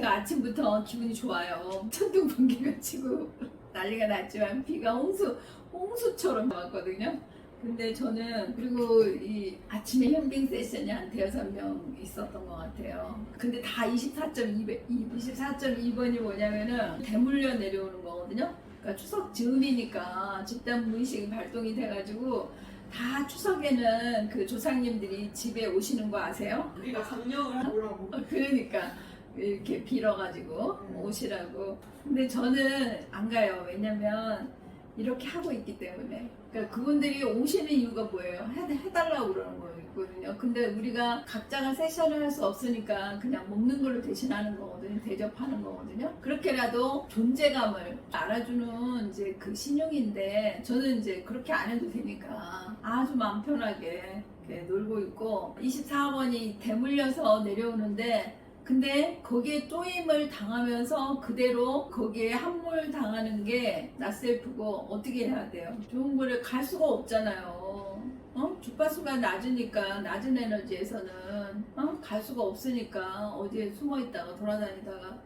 제가 아침부터 기분이 좋아요. 천둥 번개가 치고 난리가 났지만 비가 홍수처럼 왔거든요. 근데 저는 그리고 이 아침에 현빙 세션이 한 5명 있었던 것 같아요. 근데 다 24.2번이 뭐냐면은 대물려 내려오는 거거든요. 그러니까 추석 즈음이니까 집단 무의식이 발동이 돼가지고 다 추석에는 그 조상님들이 집에 오시는 거 아세요? 우리가 강령을 하라고. 그러니까 이렇게 빌어가지고 오시라고. 근데 저는 안 가요. 왜냐면 이렇게 하고 있기 때문에. 그러니까 그분들이 오시는 이유가 뭐예요? 해달라고 그러는 거거든요. 근데 우리가 각자가 세션을 할 수 없으니까 그냥 먹는 걸로 대신하는 거거든요. 대접하는 거거든요. 그렇게라도 존재감을 알아주는 이제 그 신용인데 저는 이제 그렇게 안 해도 되니까 아주 마음 편하게 이렇게 놀고 있고 24번이 대물려서 내려오는데 근데 거기에 쪼임을 당하면서 그대로 거기에 함몰 당하는 게 나셀프고 어떻게 해야 돼요? 좋은 거를 갈 수가 없잖아요. 주파수가 낮으니까 낮은 에너지에서는 갈 수가 없으니까 어디에 숨어 있다가 돌아다니다가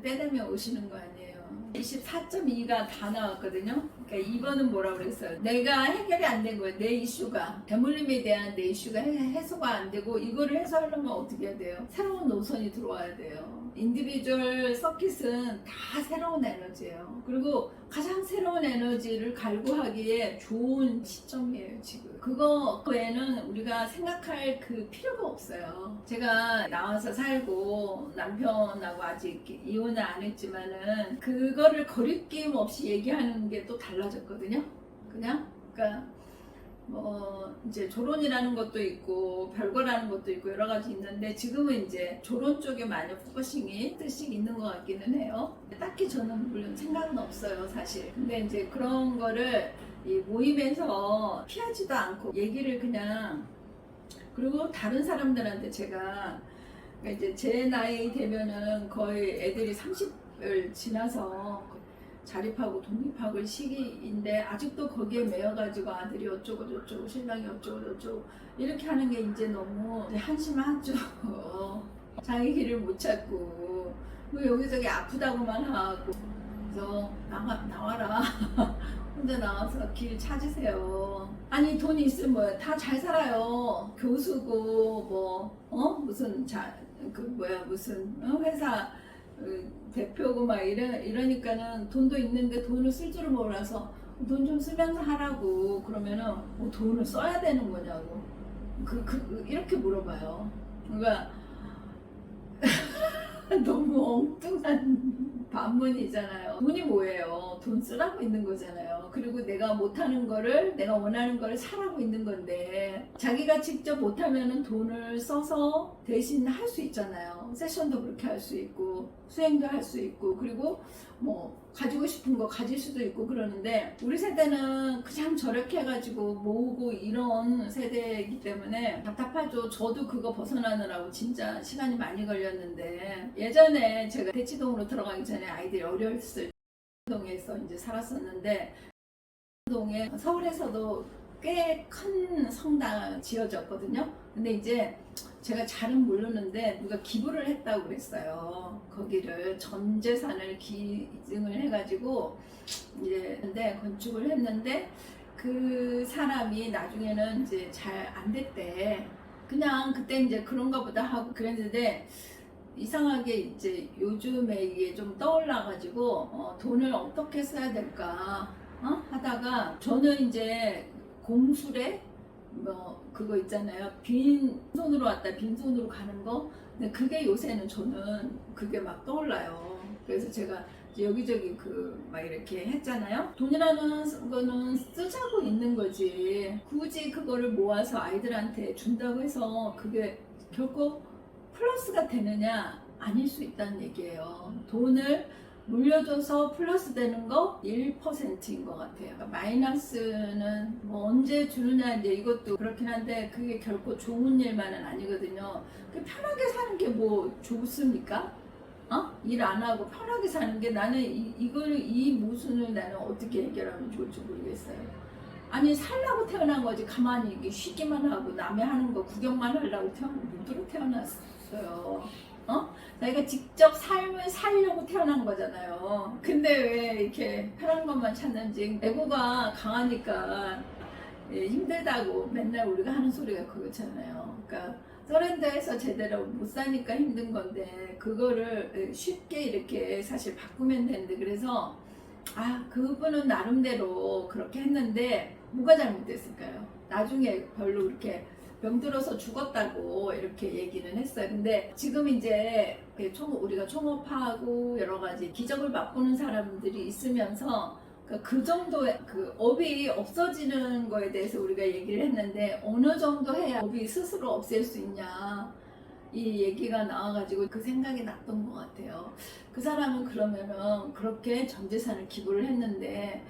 때되면 오시는 거 아니에요. 24.2가 다 나왔거든요. 그러니까 2번은 뭐라고 그랬어요? 내가 해결이 안 된 거예요. 내 이슈가. 대물림에 대한 내 이슈가 해소가 안 되고 이거를 해소하려면 어떻게 해야 돼요? 새로운 노선이 들어와야 돼요. 인디비주얼 서킷은 다 새로운 에너지예요. 그리고 가장 새로운 에너지를 갈구하기에 좋은 시점이에요, 지금. 그거 외에는 우리가 생각할 그 필요가 없어요. 제가 나와서 살고 남편하고 아직 이혼을 안 했지만은 그거를 거리낌 없이 얘기하는 게 또 달라졌거든요. 그러니까 뭐 이제 조론이라는 것도 있고 별거라는 것도 있고 여러 가지 있는데 지금은 이제 조론 쪽에 많이 포커싱이 뜻이 있는 것 같기는 해요. 딱히 저는 물론 생각은 없어요, 사실. 근데 이제 그런 거를 이 모임에서 피하지도 않고 얘기를 그냥 그리고 다른 사람들한테 제가 이제 제 나이 되면은 거의 애들이 30을 지나서 자립하고 독립학을 시기인데 아직도 거기에 매여가지고 아들이 어쩌고 저쩌고 신랑이 어쩌고 저쩌고 이렇게 하는 게 이제 너무 한심하죠. 자기 길을 못 찾고 여기저기 아프다고만 하고 그래서 나와라. 혼자 나와서 길 찾으세요. 아니 돈 있으면 뭐야 다 잘 살아요. 교수고 무슨 무슨 회사 대표고 막 이러니까는 돈도 있는데 돈을 쓸 줄을 몰라서 돈 좀 쓰면서 하라고 그러면은 돈을 써야 되는 거냐고 이렇게 물어봐요. 그러니까 너무 엉뚱한 반문이잖아요. 돈이 뭐예요? 돈 쓰라고 있는 거잖아요. 그리고 내가 못하는 거를 내가 원하는 거를 사라고 있는 건데 자기가 직접 못하면은 돈을 써서 대신 할 수 있잖아요. 세션도 그렇게 할 수 있고 수행도 할 수 있고 그리고 뭐 가지고 싶은 거 가질 수도 있고 그러는데 우리 세대는 그냥 저렇게 해가지고 모으고 이런 세대이기 때문에 답답하죠. 저도 그거 벗어나느라고 진짜 시간이 많이 걸렸는데 예전에 제가 대치동으로 들어가기 전에 아이들이 어렸을 때 동에서 이제 살았었는데 동에 서울에서도 꽤 큰 성당 지어졌거든요. 근데 이제 제가 잘은 모르는데 누가 기부를 했다고 그랬어요. 거기를 전 재산을 기증을 해가지고 이제 근데 건축을 했는데 그 사람이 나중에는 이제 잘 안 됐대. 그냥 그때 이제 그런가 보다 하고 그랬는데 이상하게 이제 요즘에 이게 좀 떠올라가지고 돈을 어떻게 써야 될까 하다가 저는 이제 공술에 그거 있잖아요. 빈손으로 왔다 빈손으로 가는 거. 근데 그게 요새는 저는 그게 막 떠올라요. 그래서 제가 여기저기 막 이렇게 했잖아요. 돈이라는 거는 쓰자고 있는 거지. 굳이 그거를 모아서 아이들한테 준다고 해서 그게 결코 플러스가 되느냐? 아닐 수 있다는 얘기예요. 돈을 물려줘서 플러스 되는 거 1%인 것 같아요. 그러니까 마이너스는 뭐 언제 주느냐 이제 이것도 그렇긴 한데 그게 결코 좋은 일만은 아니거든요. 편하게 사는 게 뭐 좋습니까? 일 안 하고 편하게 사는 게 나는 이 모순을 나는 어떻게 해결하면 좋을지 모르겠어요. 아니 살라고 태어난 거지 가만히 쉬기만 하고 남의 하는 거 구경만 하려고 무드로 태어났어요. 자기가 직접 삶을 살려고 태어난 거잖아요. 근데 왜 이렇게 편한 것만 찾는지, 에고가 강하니까 힘들다고 맨날 우리가 하는 소리가 그거잖아요. 그러니까 서렌더해서 제대로 못 사니까 힘든 건데 그거를 쉽게 이렇게 사실 바꾸면 되는데, 그래서 그분은 나름대로 그렇게 했는데 뭐가 잘못됐을까요? 나중에 별로 그렇게 병들어서 죽었다고 이렇게 얘기는 했어요. 근데 지금 이제 우리가 총업하고 여러 가지 기적을 맛보는 사람들이 있으면서 그 정도의 그 업이 없어지는 거에 대해서 우리가 얘기를 했는데, 어느 정도 해야 업이 스스로 없앨 수 있냐, 이 얘기가 나와가지고 그 생각이 났던 것 같아요. 그 사람은 그러면은 그렇게 전 재산을 기부를 했는데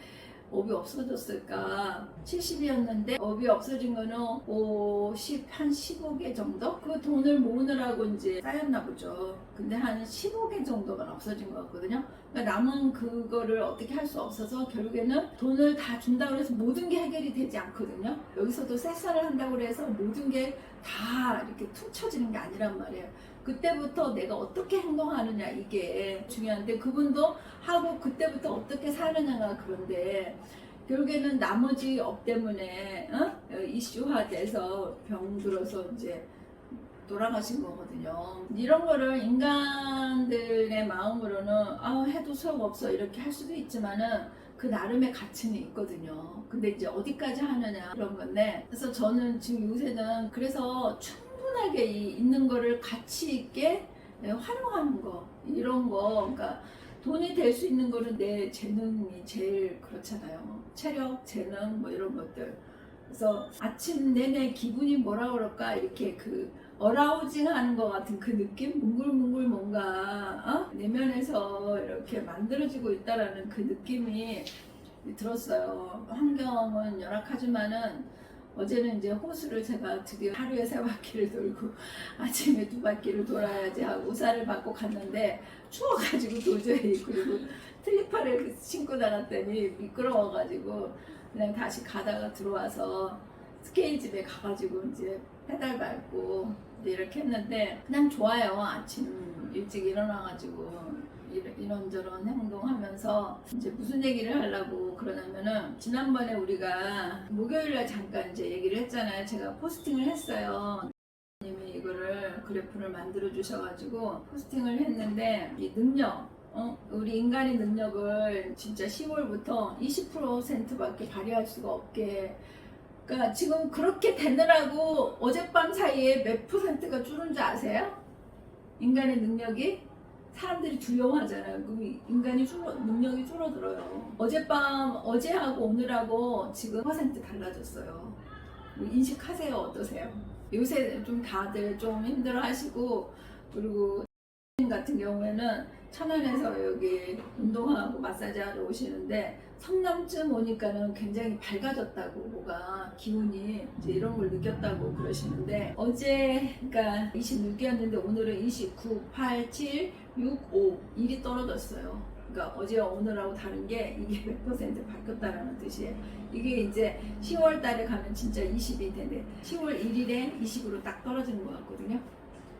업이 없어졌을까? 70이었는데 업이 없어진 거는 한 15개 정도? 그 돈을 모으느라고 이제 쌓였나 보죠. 근데 한 15개 정도가 없어진 것 같거든요. 그러니까 남은 그거를 어떻게 할 수 없어서 결국에는 돈을 다 준다고 해서 모든 게 해결이 되지 않거든요. 여기서도 세살을 한다고 해서 모든 게 다 이렇게 툭 쳐지는 게 아니란 말이에요. 그때부터 내가 어떻게 행동하느냐, 이게 중요한데, 그분도 하고 그때부터 어떻게 사느냐가 그런데, 결국에는 나머지 업 때문에 이슈화 돼서 병들어서 이제 돌아가신 거거든요. 이런 거를 인간들의 마음으로는 해도 소용없어 이렇게 할 수도 있지만은 그 나름의 가치는 있거든요. 근데 이제 어디까지 하느냐 그런 건데, 그래서 저는 지금 요새는 그래서 충분하게 있는 거를 가치 있게 활용하는 거, 이런 거, 그러니까 돈이 될 수 있는 거는 내 재능이 제일 그렇잖아요. 체력, 재능 뭐 이런 것들. 그래서 아침 내내 기분이 뭐라 그럴까, 이렇게 어라우징 하는 것 같은 그 느낌? 뭉글뭉글 뭔가 내면에서 이렇게 만들어지고 있다라는 그 느낌이 들었어요. 환경은 열악하지만은 어제는 이제 호수를 제가 드디어 하루에 3바퀴를 돌고 아침에 2바퀴를 돌아야지 하고 우산을 받고 갔는데 추워가지고 도저히, 그리고 슬리퍼를 신고 나갔더니 미끄러워가지고 그냥 다시 가다가 들어와서 스케이집에 가가지고 이제 페달 밟고 이렇게 했는데 그냥 좋아요. 아침 일찍 일어나가지고 이런저런 행동하면서 이제 무슨 얘기를 하려고 그러냐면은, 지난번에 우리가 목요일날 잠깐 이제 얘기를 했잖아요. 제가 포스팅을 했어요. 님이 이거를 그래프를 만들어 주셔가지고 포스팅을 했는데, 이 능력, 우리 인간의 능력을 진짜 10월부터 20%밖에 발휘할 수가 없게, 그러니까 지금 그렇게 되느라고 어젯밤 사이에 몇 %가 줄은 줄 아세요? 인간의 능력이? 사람들이 두려워하잖아요. 그럼 인간이 능력이 줄어들어요. 어제하고 오늘하고 지금 % 달라졌어요. 인식하세요? 어떠세요? 요새 좀 다들 좀 힘들어 하시고, 그리고 같은 경우에는 천안에서 여기 운동하고 마사지 하러 오시는데 성남쯤 오니까는 굉장히 밝아졌다고, 뭐가 기운이 이제 이런 걸 느꼈다고 그러시는데, 어제 그러니까 26이었는데 오늘은 29, 8, 7, 6, 5 일이 떨어졌어요. 그러니까 어제와 오늘하고 다른 게 이게 몇 % 바뀌었다라는 뜻이에요. 이게 이제 10월 달에 가면 진짜 20이 되는데 10월 1일에 20으로 딱 떨어지는 것 같거든요.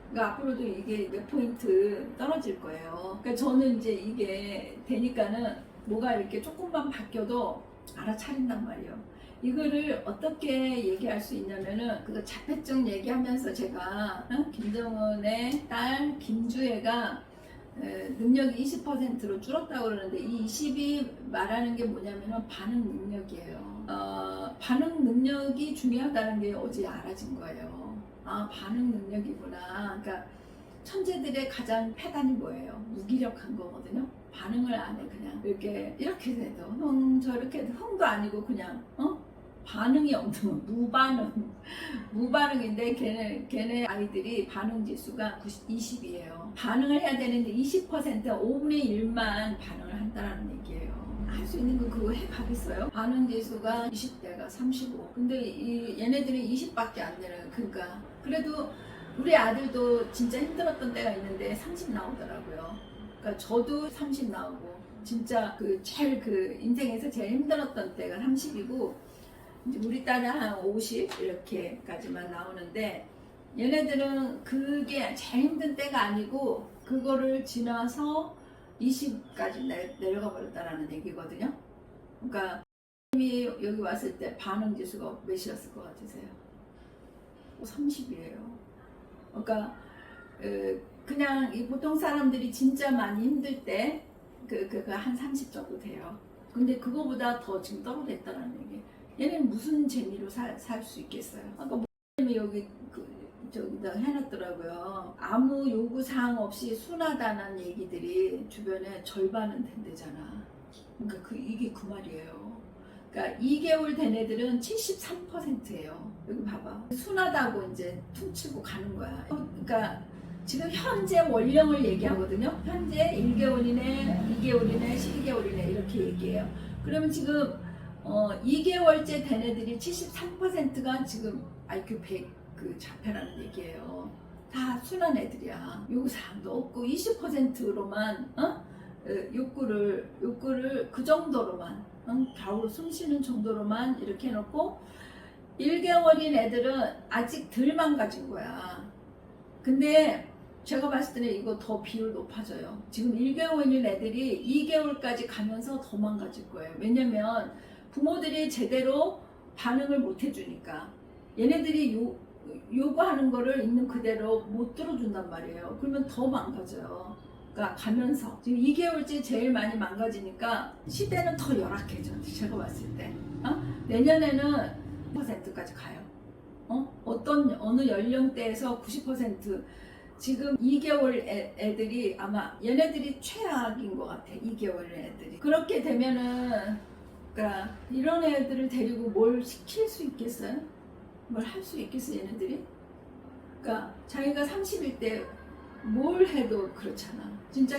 그러니까 앞으로도 이게 몇 포인트 떨어질 거예요. 그러니까 저는 이제 이게 되니까는 뭐가 이렇게 조금만 바뀌어도 알아차린단 말이에요. 이거를 어떻게 얘기할 수 있냐면은, 그거 자폐증 얘기하면서 제가 김정은의 딸 김주혜가 능력이 20%로 줄었다고 그러는데, 이 20이 말하는 게 뭐냐면은 반응 능력이에요. 반응 능력이 중요하다는 게 어제 알아진 거예요. 반응 능력이구나. 그러니까 천재들의 가장 패단이 뭐예요? 무기력한 거거든요. 반응을 안 해. 그냥 이렇게 돼도 저렇게 해도 흥도 아니고 그냥 반응이 없는 무반응인데, 걔네 아이들이 반응 지수가 20이에요. 반응을 해야 되는데 20% 5분의 1만 반응을 한다는 얘기예요. 할 수 있는 거 그거 해가겠어요? 반응 지수가 20대가 35. 근데 얘네들이 20밖에 안 되는. 그러니까 그래도 우리 아들도 진짜 힘들었던 때가 있는데 30 나오더라고요. 그러니까 저도 30 나오고, 진짜 제일 인생에서 제일 힘들었던 때가 30이고, 이제 우리 딸은 한 50 이렇게까지만 나오는데, 얘네들은 그게 제일 힘든 때가 아니고 그거를 지나서 20까지 내려가 버렸다라는 얘기거든요. 그러니까 님이 여기 왔을 때 반응 지수가 몇이었을 것 같으세요? 30이에요. 그러니까 그냥 이 보통 사람들이 진짜 많이 힘들 때 한 30 정도 돼요. 근데 그거보다 더 지금 떨어져 있다는 얘기. 얘는 무슨 재미로 살 수 있겠어요? 아까 목사님이 여기 저기다 해놨더라고요. 아무 요구 사항 없이 순하다는 얘기들이 주변에 절반은 된대잖아. 그러니까 이게 그 말이에요. 그러니까 2개월 된 애들은 73%예요. 여기 봐봐. 순하다고 이제 퉁치고 가는 거야. 그러니까 지금 현재 원령을 얘기하거든요. 현재 1개월이네, 2개월이네, 12개월이네 이렇게 얘기해요. 그러면 지금 2개월째 된 애들이 73%가 지금 IQ 100 그 자폐라는 얘기예요. 다 순한 애들이야. 요구사항도 없고 20%로만 욕구를 그 정도로만 겨우 숨 쉬는 정도로만 이렇게 해놓고 1개월인 애들은 아직 덜 망가진 거야. 근데 제가 봤을 때는 이거 더 비율 높아져요. 지금 1개월인 애들이 2개월까지 가면서 더 망가질 거예요. 왜냐면 부모들이 제대로 반응을 못 해주니까 얘네들이 요구하는 거를 있는 그대로 못 들어준단 말이에요. 그러면 더 망가져요. 그러니까 가면서 지금 2개월째 제일 많이 망가지니까 시대는 더 열악해져. 제가 봤을 때 내년에는 90%까지 가요. 어느 연령대에서 90% 지금 2개월 애들이 아마 얘네들이 최악인 것 같아. 2개월 애들이 그렇게 되면은 그러니까 이런 애들을 데리고 뭘 시킬 수 있겠어요? 뭘 할 수 있겠어 얘네들이? 그러니까 자기가 30일 때 뭘 해도 그렇잖아. 진짜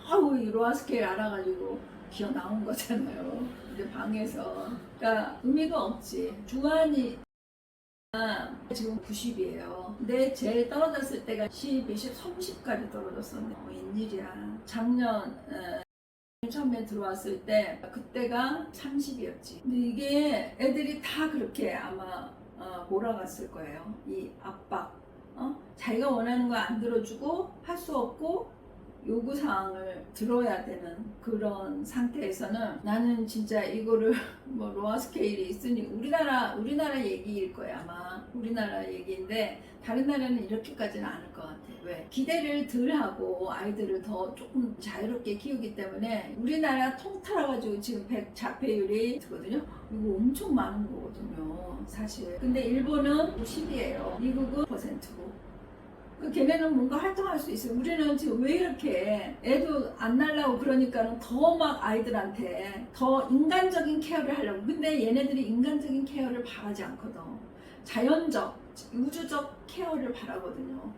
겨우 이 로아 스케일 알아가지고 기어 나온 거잖아요. 이제 방에서. 그러니까 의미가 없지. 주한이 지금 90이에요. 근데 제일 떨어졌을 때가 10, 20, 30까지 떨어졌었네. 웬일이야. 작년 처음에 들어왔을 때 그때가 30이었지. 근데 이게 애들이 다 그렇게 아마 몰아갔을 거예요. 이 압박. 자기가 원하는 거 안 들어주고 할 수 없고 요구사항을 들어야 되는 그런 상태에서는 나는 진짜 이거를 뭐 로아 스케일이 있으니 우리나라 얘기일 거야 아마. 우리나라 얘기인데 다른 나라는 이렇게까지는 않을 것 같아. 왜? 기대를 덜 하고 아이들을 더 조금 자유롭게 키우기 때문에 우리나라 통틀어가지고 지금 100 자폐율이 거든요. 이거 엄청 많은 거거든요 사실. 근데 일본은 50이에요. 미국은 10%고. 걔네는 뭔가 활동할 수 있어요. 우리는 지금 왜 이렇게 애도 안 날라고 그러니까는 더 막 아이들한테 더 인간적인 케어를 하려고. 근데 얘네들이 인간적인 케어를 바라지 않거든. 자연적, 우주적 케어를 바라거든요.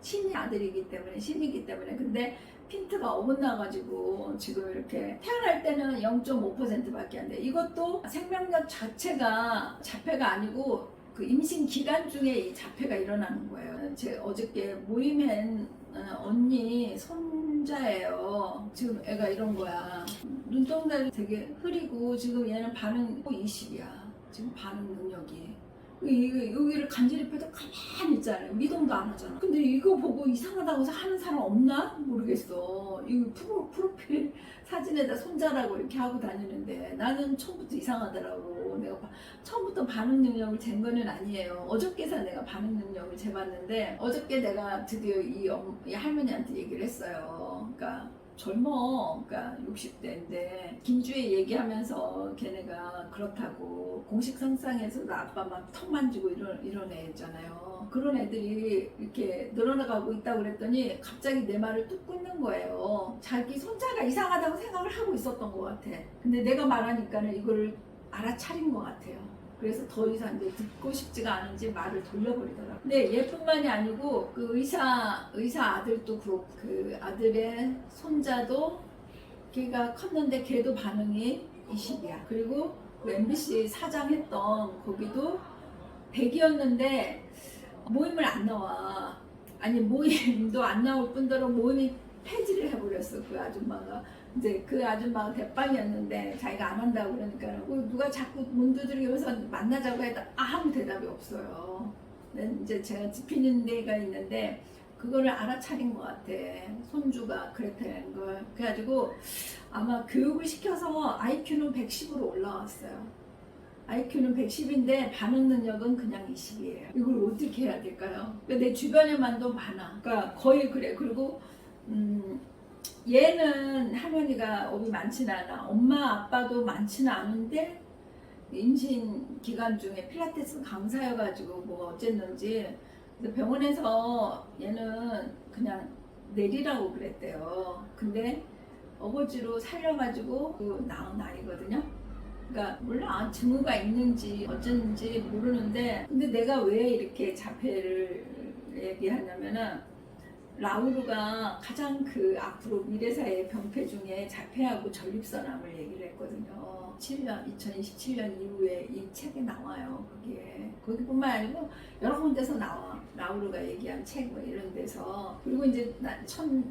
신이 아들이기 때문에, 신이기 때문에. 근데 핀트가 어긋나가지고 지금 이렇게 태어날 때는 0.5%밖에 안 돼. 이것도 생명력 자체가 자폐가 아니고 그 임신 기간 중에 이 자폐가 일어나는 거예요. 제 어저께 모임한 언니 손자예요. 지금 애가 이런 거야. 눈동자도 되게 흐리고 지금 얘는 반응 20이야. 지금 반응 능력이. 여기를 간지럽혀도 가만히 있잖아요. 미동도 안 하잖아. 근데 이거 보고 이상하다고 하는 사람 없나? 모르겠어. 이 프로필 사진에다 손자라고 이렇게 하고 다니는데 나는 처음부터 이상하더라고. 내가 처음부터 반응 능력을 잰 거는 아니에요. 어저께서 내가 반응 능력을 재봤는데 어저께 내가 드디어 이 할머니한테 얘기를 했어요. 그러니까 젊어. 그러니까 60대인데 김주혜 얘기하면서 걔네가 그렇다고 공식 성상에서도 아빠 막 턱 만지고 이런 애 있잖아요. 그런 애들이 이렇게 늘어나가고 있다고 그랬더니 갑자기 내 말을 뚝 끊는 거예요. 자기 손자가 이상하다고 생각을 하고 있었던 것 같아. 근데 내가 말하니까는 이거를 알아차린 것 같아요. 그래서 더 이상 이제 듣고 싶지가 않은지 말을 돌려버리더라고요. 근데 얘뿐만이 아니고 그 의사 아들도 그렇고 그 아들의 손자도 걔가 컸는데 걔도 반응이 20이야. 그리고 그 MBC 사장 했던 거기도 100이었는데 모임을 안 나와. 아니 모임도 안 나올 뿐더러 모임이 폐지를 해버렸어. 그 아줌마가. 이제 그 아줌마가 대빵이었는데 자기가 안 한다고 그러니까 누가 자꾸 문 두드리면서 만나자고 해도 아무 대답이 없어요. 이제 제가 집히는 데가 있는데 그거를 알아차린 것 같아. 손주가 그랬다는 걸. 그래가지고 아마 교육을 시켜서 IQ는 110으로 올라왔어요. IQ는 110인데 반응 능력은 그냥 20이에요. 이걸 어떻게 해야 될까요? 내 주변에만도 많아. 그러니까 거의 그래. 그리고 얘는 할머니가 업이 많지는 않아. 엄마 아빠도 많지는 않은데 임신 기간 중에 필라테스 강사여가지고 뭐가 어쨌는지 병원에서 얘는 그냥 내리라고 그랬대요. 근데 어거지로 살려가지고 나온 아이거든요. 그러니까 몰라 증후가 있는지 어쨌는지 모르는데 근데 내가 왜 이렇게 자폐를 얘기하냐면은 라우르가 가장 그 앞으로 미래사의 병폐 중에 자폐하고 전립선암을 얘기를 했거든요. 2027년 이후에 이 책에 나와요. 거기뿐만 아니고 여러 군데서 나와. 라우르가 얘기한 책 뭐 이런 데서. 그리고 이제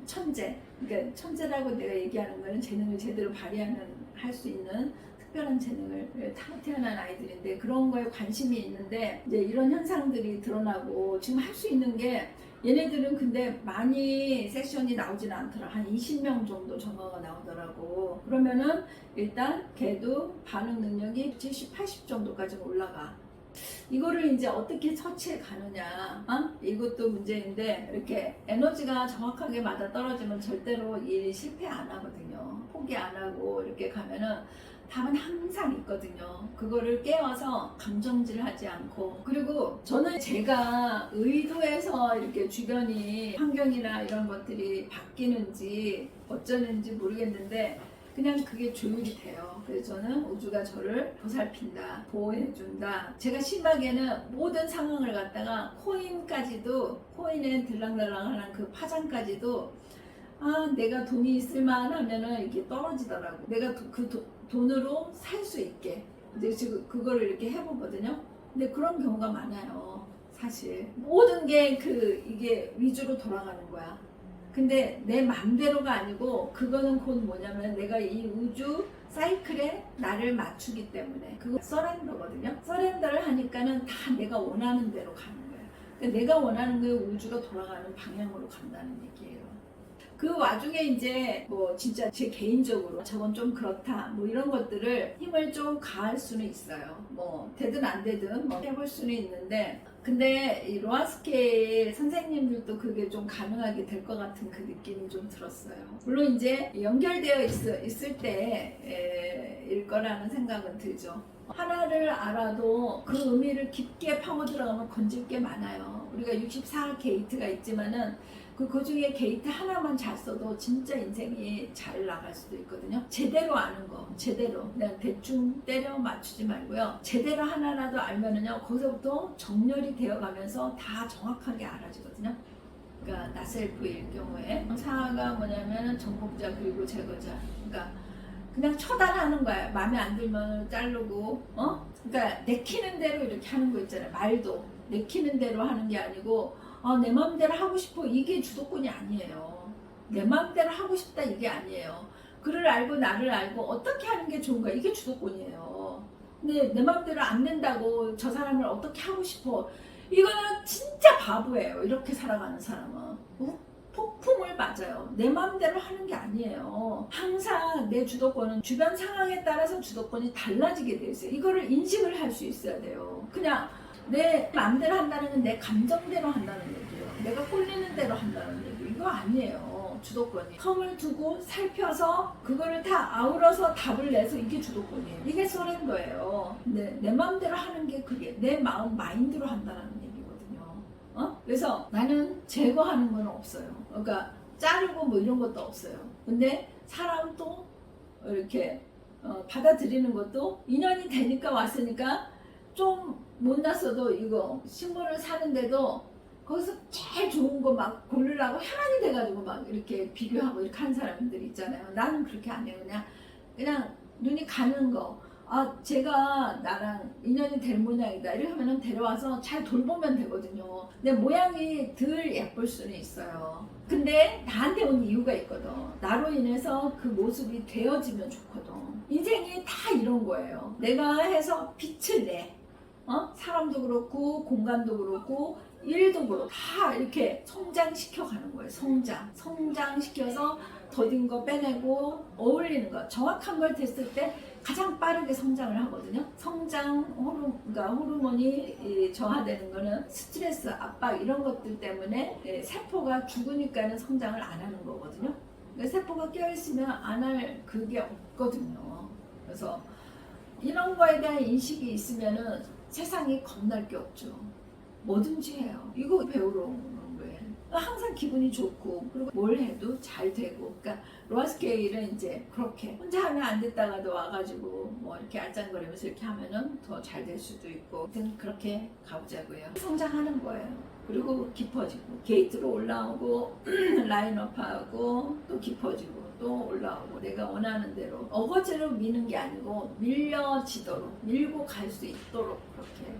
천재. 그러니까 천재라고 내가 얘기하는 거는 재능을 제대로 할 수 있는 특별한 재능을 태어난 아이들인데 그런 거에 관심이 있는데 이제 이런 현상들이 드러나고 지금 할 수 있는 게 얘네들은 근데 많이 섹션이 나오진 않더라. 한 20명 정도 정화가 나오더라고. 그러면은 일단 걔도 반응 능력이 70, 80 정도까지 올라가. 이거를 이제 어떻게 처치해 가느냐, 이것도 문제인데 이렇게 에너지가 정확하게 맞아 떨어지면 절대로 일 실패 안 하거든요. 포기 안 하고 이렇게 가면은 답은 항상 있거든요. 그거를 깨워서 감정질하지 않고. 그리고 저는 제가 의도해서 이렇게 주변이 환경이나 이런 것들이 바뀌는지 어쩌는지 모르겠는데 그냥 그게 조율이 돼요. 그래서 저는 우주가 저를 보살핀다, 보호해준다. 제가 심하게는 모든 상황을 갖다가 코인에 들락날락하는 그 파장까지도 내가 돈이 있을만 하면은 이렇게 떨어지더라고. 내가 돈으로 살 수 있게. 이제 지금 그거를 이렇게 해보거든요. 근데 그런 경우가 많아요. 사실. 모든 게 이게 위주로 돌아가는 거야. 근데 내 맘대로가 아니고 그거는 곧 뭐냐면 내가 이 우주 사이클에 나를 맞추기 때문에 그거 서렌더거든요. 서렌더를 하니까는 다 내가 원하는 대로 가는 거예요. 그러니까 내가 원하는 거에 우주가 돌아가는 방향으로 간다는 얘기예요. 그 와중에 이제 뭐 진짜 제 개인적으로 저건 좀 그렇다 뭐 이런 것들을 힘을 좀 가할 수는 있어요. 뭐 되든 안 되든 뭐 해볼 수는 있는데 근데 이 로아 스케일 선생님들도 그게 좀 가능하게 될 것 같은 그 느낌이 좀 들었어요. 물론 이제 연결되어 있을 때일 거라는 생각은 들죠. 하나를 알아도 그 의미를 깊게 파고 들어가면 건질 게 많아요. 우리가 64 게이트가 있지만은 그 중에 게이트 하나만 잘 써도 진짜 인생이 잘 나갈 수도 있거든요. 제대로 아는 거, 제대로. 그냥 대충 때려 맞추지 말고요. 제대로 하나라도 알면은요, 거기서부터 정렬이 되어 가면서 다 정확하게 알아지거든요. 그러니까 나셀프일 경우에. 사가 뭐냐면 정복자 그리고 제거자. 그러니까 그냥 처단하는 거야. 마음에 안 들면 자르고, 그러니까 내키는 대로 이렇게 하는 거 있잖아요. 말도 내키는 대로 하는 게 아니고, 내 마음대로 하고 싶어. 이게 주도권이 아니에요. 내 마음대로 하고 싶다. 이게 아니에요. 그를 알고 나를 알고 어떻게 하는 게 좋은가. 이게 주도권이에요. 근데 내 마음대로 안 된다고 저 사람을 어떻게 하고 싶어. 이거는 진짜 바보예요. 이렇게 살아가는 사람은. 폭풍을 맞아요. 내 마음대로 하는 게 아니에요. 항상 내 주도권은 주변 상황에 따라서 주도권이 달라지게 돼 있어요. 이거를 인식을 할 수 있어야 돼요. 그냥 내 마음대로 한다는 건 내 감정대로 한다는 얘기예요. 내가 꼴리는 대로 한다는 얘기. 이거 아니에요. 주도권이. 텀을 두고 살펴서 그거를 다 아우러서 답을 내서 이게 주도권이에요. 이게 서렌더예요. 내 마음대로 하는 게 그게 내 마음 마인드로 한다는 얘기거든요. 그래서 나는 제거하는 건 없어요. 그러니까 자르고 뭐 이런 것도 없어요. 근데 사람도 이렇게 받아들이는 것도 인연이 되니까 왔으니까 좀 못났어도 이거 신문을 사는데도 거기서 제일 좋은 거 막 고르려고 혈안이 돼가지고 막 이렇게 비교하고 이렇게 하는 사람들이 있잖아요. 나는 그렇게 안 해요. 그냥 눈이 가는 거. 제가 나랑 인연이 될 모양이다. 이렇게 하면 데려와서 잘 돌보면 되거든요. 근데 모양이 덜 예쁠 수는 있어요. 근데 나한테 온 이유가 있거든. 나로 인해서 그 모습이 되어지면 좋거든. 인생이 다 이런 거예요. 내가 해서 빛을 내. 사람도 그렇고 공간도 그렇고 일도 그렇고 다 이렇게 성장시켜 가는 거예요. 성장시켜서 더딘 거 빼내고 어울리는 거, 정확한 걸 됐을 때 가장 빠르게 성장을 하거든요. 성장 그러니까 호르몬이 저하되는 거는 스트레스, 압박 이런 것들 때문에 세포가 죽으니까는 성장을 안 하는 거거든요. 세포가 깨어있으면 안 할 그게 없거든요. 그래서 이런 거에 대한 인식이 있으면은 세상이 겁날 게 없죠. 뭐든지 해요. 이거 배우러 오는 거예요. 항상 기분이 좋고, 그리고 뭘 해도 잘 되고. 그러니까 로아스케일은 이제 그렇게 혼자 하면 안 됐다가도 와가지고 뭐 이렇게 알짱거리면서 이렇게 하면은 더 잘 될 수도 있고. 아무튼 그렇게 가보자고요. 성장하는 거예요. 그리고 깊어지고 게이트로 올라오고 라인업하고 또 깊어지고 또 올라오고 내가 원하는 대로 어거지로 미는 게 아니고 밀려지도록 밀고 갈 수 있도록 그렇게